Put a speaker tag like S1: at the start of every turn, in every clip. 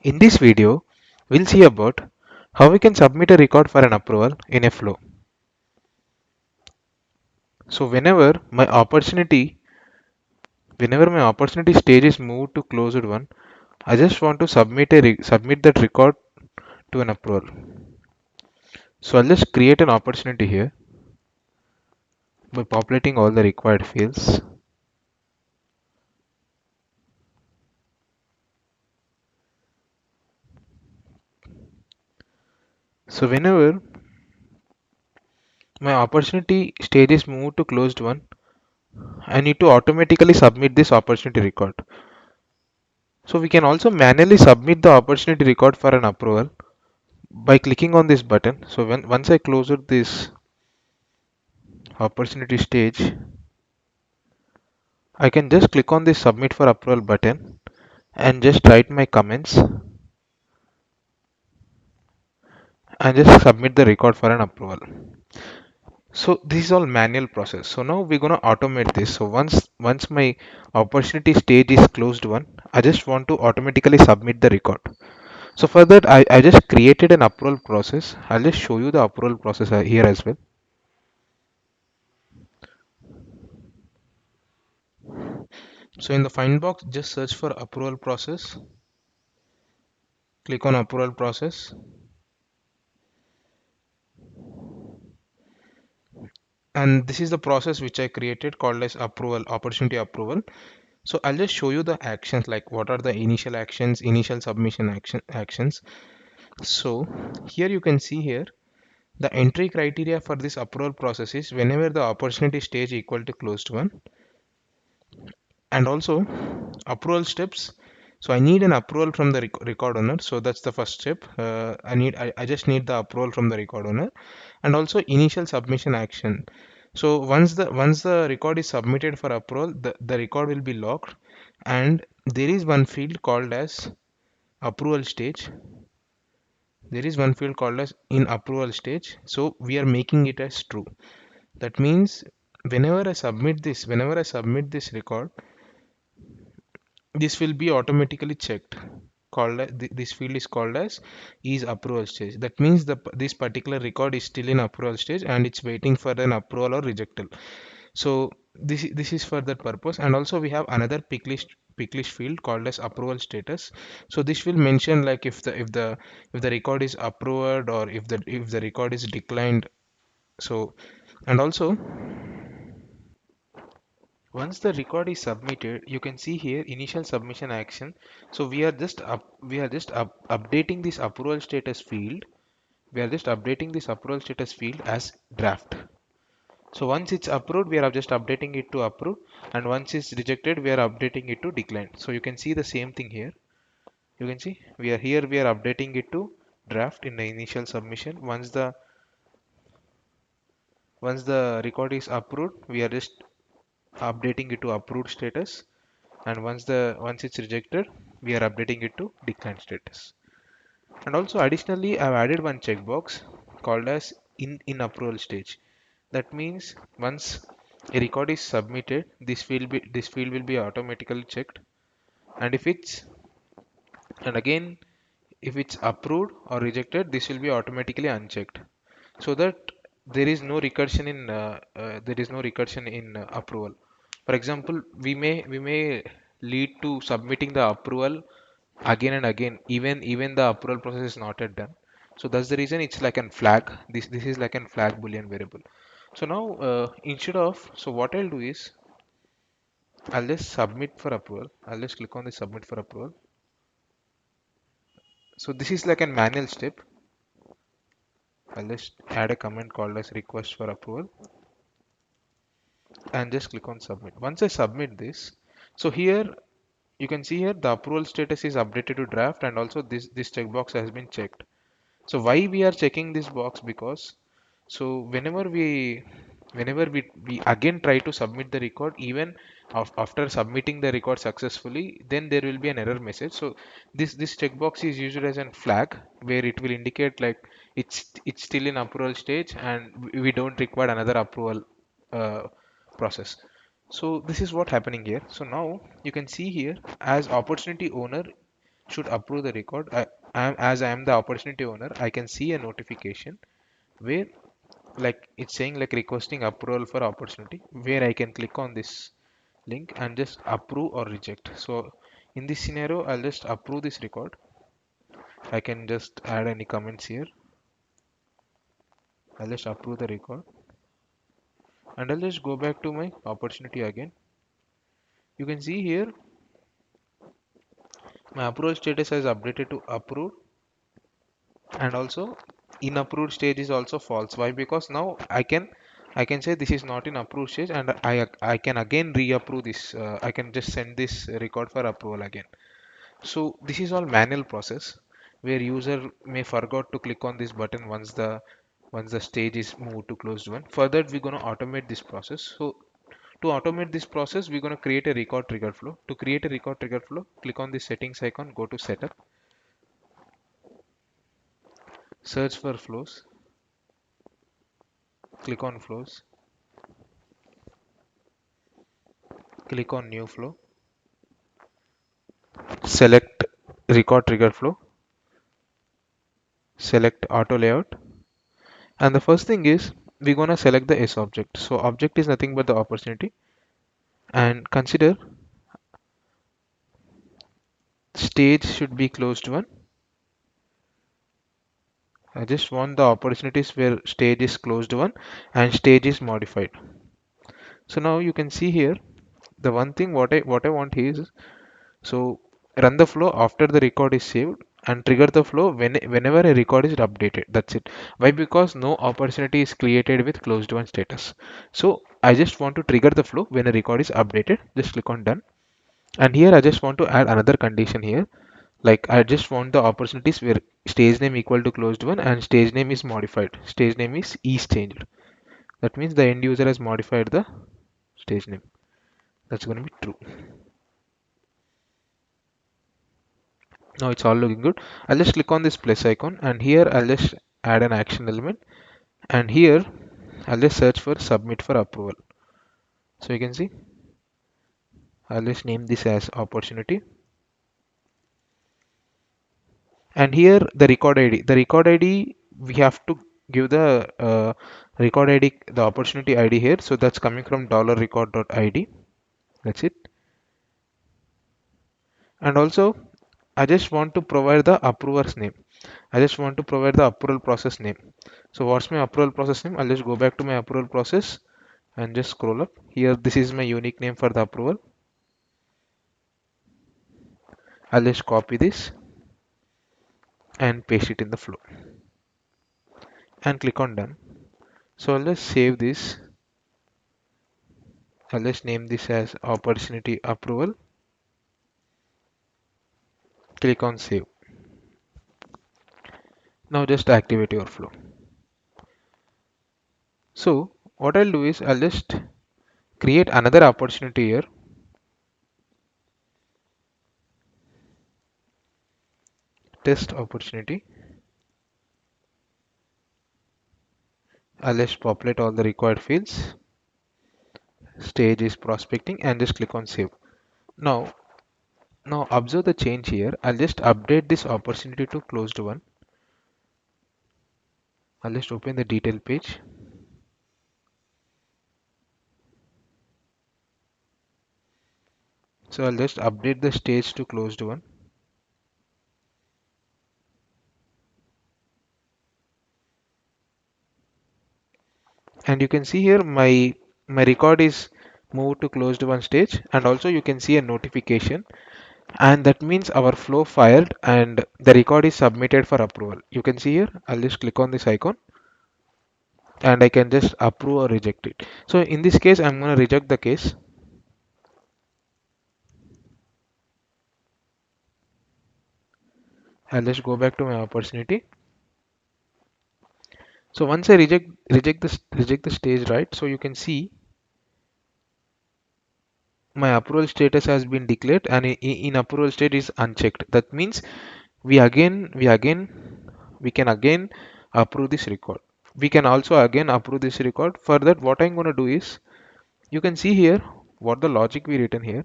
S1: In this video, we'll see about how we can submit a record for an approval in a flow. So whenever my opportunity stage is moved to closed one, I just want to submit that record to an approval. So I'll just create an opportunity here by populating all the required fields. So whenever my opportunity stage is moved to closed one, I need to automatically submit this opportunity record. So we can also manually submit the opportunity record for an approval by clicking on this button. So once I close out this opportunity stage, I can just click on this submit for approval button and just write my comments and just submit the record for an approval. So this is all manual process. So now we're gonna automate this. So once my opportunity stage is closed one, I just want to automatically submit the record. So for that, I just created an approval process. I'll just show you the approval process here as well. So in the find box, just search for approval process. Click on approval process. And this is the process which I created called as approval, opportunity approval. So I'll just show you the actions, like what are the initial actions, initial submission actions. So here you can see here the entry criteria for this approval process is whenever the opportunity stage equal to closed one, and also approval steps. So I need an approval from the record owner. So that's the first step. I just need the approval from the record owner, and also initial submission action. So once the record is submitted for approval, the record will be locked, and there is one field called as approval stage. There is one field called as in approval stage. So we are making it as true. That means whenever I submit this record, this will be automatically checked. This field is called as is approval stage. That means this particular record is still in approval stage and it's waiting for an approval or rejectal. So this is for that purpose. And also we have another pick list field called as approval status. So this will mention like if the record is approved or if the record is declined. So, and also once the record is submitted, you can see here initial submission action. So we are just updating this approval status field. We are just updating this approval status field as draft. So once it's approved, we are just updating it to approved, and once it's rejected, we are updating it to declined. So you can see the same thing here. You can see we are updating it to draft in the initial submission. Once the record is approved, we are just updating it to approved status, and once it's rejected, we are updating it to declined status. And also additionally, I've added one checkbox called as in approval stage. That means once a record is submitted, this field will be automatically checked, and again if it's approved or rejected, this will be automatically unchecked, so that there is no recursion in approval. For example, we may lead to submitting the approval again and again, even the approval process is not yet done. So that's the reason it's like an flag. This is like an flag boolean variable. So now what I'll do is I'll just submit for approval. I'll just click on the submit for approval. So this is like a manual step. I'll just add a comment called as request for approval and just click on submit. Once I submit this, so here you can see here the approval status is updated to draft, and also this checkbox has been checked. So why we are checking this box? Because so whenever we again try to submit the record, even after submitting the record successfully, then there will be an error message. So this checkbox is used as a flag where it will indicate like it's still in approval stage and we don't require another approval uh, process. So this is what happening here. So now you can see here as opportunity owner, should approve the record. As I am the opportunity owner, I can see a notification where like it's saying like requesting approval for opportunity, where I can click on this link and just approve or reject. So in this scenario, I'll just approve this record. I can just add any comments here. I'll just approve the record and I'll just go back to my opportunity again. You can see here my approval status has updated to approved, and also in approved stage is also false. Why? Because now I can say this is not in approved stage, and I can again reapprove this. I can just send this record for approval again. So this is all manual process where user may forgot to click on this button once the stage is moved to closed one. For that we're gonna automate this process. So to automate this process, we're gonna create a record trigger flow. To create a record trigger flow, click on the settings icon, go to setup, search for flows, click on flows, click on new flow, select record trigger flow, select auto layout, and the first thing is we're gonna select the S object. So object is nothing but the opportunity, and consider stage should be closed one. I just want the opportunities where stage is closed one and stage is modified. So now you can see here the one thing what I want here is, so run the flow after the record is saved and trigger the flow whenever a record is updated. That's it. Why? Because no opportunity is created with closed one status. So I just want to trigger the flow when a record is updated. Just click on done. And here I just want to add another condition here. Like I just want the opportunities where stage name equal to closed one and stage name is modified. Stage name is changed. That means the end user has modified the stage name. That's going to be true. Now it's all looking good. I'll just click on this plus icon and here I'll just add an action element, and here I'll just search for submit for approval. So you can see I'll just name this as opportunity, and here the record ID we have to give the record ID, the opportunity ID here. So that's coming from $record.id. That's it. And also I just want to provide the approver's name. I just want to provide the approval process name. So what's my approval process name? I'll just go back to my approval process and just scroll up. Here this is my unique name for the approval. I'll just copy this and paste it in the flow and click on done. So I'll just save this. I'll just name this as opportunity approval. Click on save. Now just activate your flow. So what I'll do is I'll just create another opportunity here. Test opportunity. I'll just populate all the required fields. Stage is prospecting and just click on save. Now observe the change here. I'll just update this opportunity to closed one. I'll just open the detail page. So I'll just update the stage to closed one. And you can see here my record is moved to closed one stage, and also you can see a notification, and that means our flow fired and the record is submitted for approval. You can see here I'll just click on this icon and I can just approve or reject it. So in this case I'm going to reject the case. I'll just go back to my opportunity. So once I reject the stage, right, so you can see my approval status has been declared and in approval state is unchecked. That means we can again approve this record. We can also again approve this record. For that, what I'm going to do is, you can see here what the logic we written here.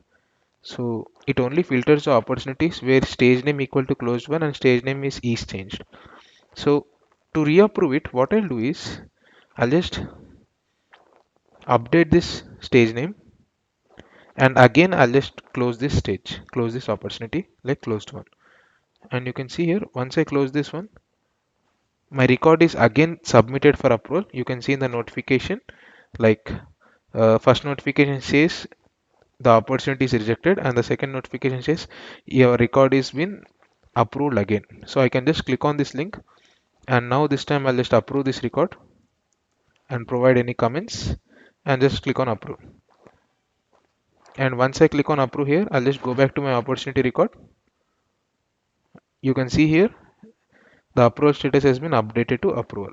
S1: So it only filters the opportunities where stage name equal to closed one and stage name is changed. So to reapprove it, what I'll do is I'll just update this stage name, and again I'll just close this stage, close this opportunity like closed one. And you can see here, once I close this one, my record is again submitted for approval. You can see in the notification, like first notification says the opportunity is rejected, and the second notification says your record is been approved again. So I can just click on this link, and now this time I'll just approve this record and provide any comments and just click on approve. And once I click on approve here, I'll just go back to my opportunity record. You can see here the approval status has been updated to approval.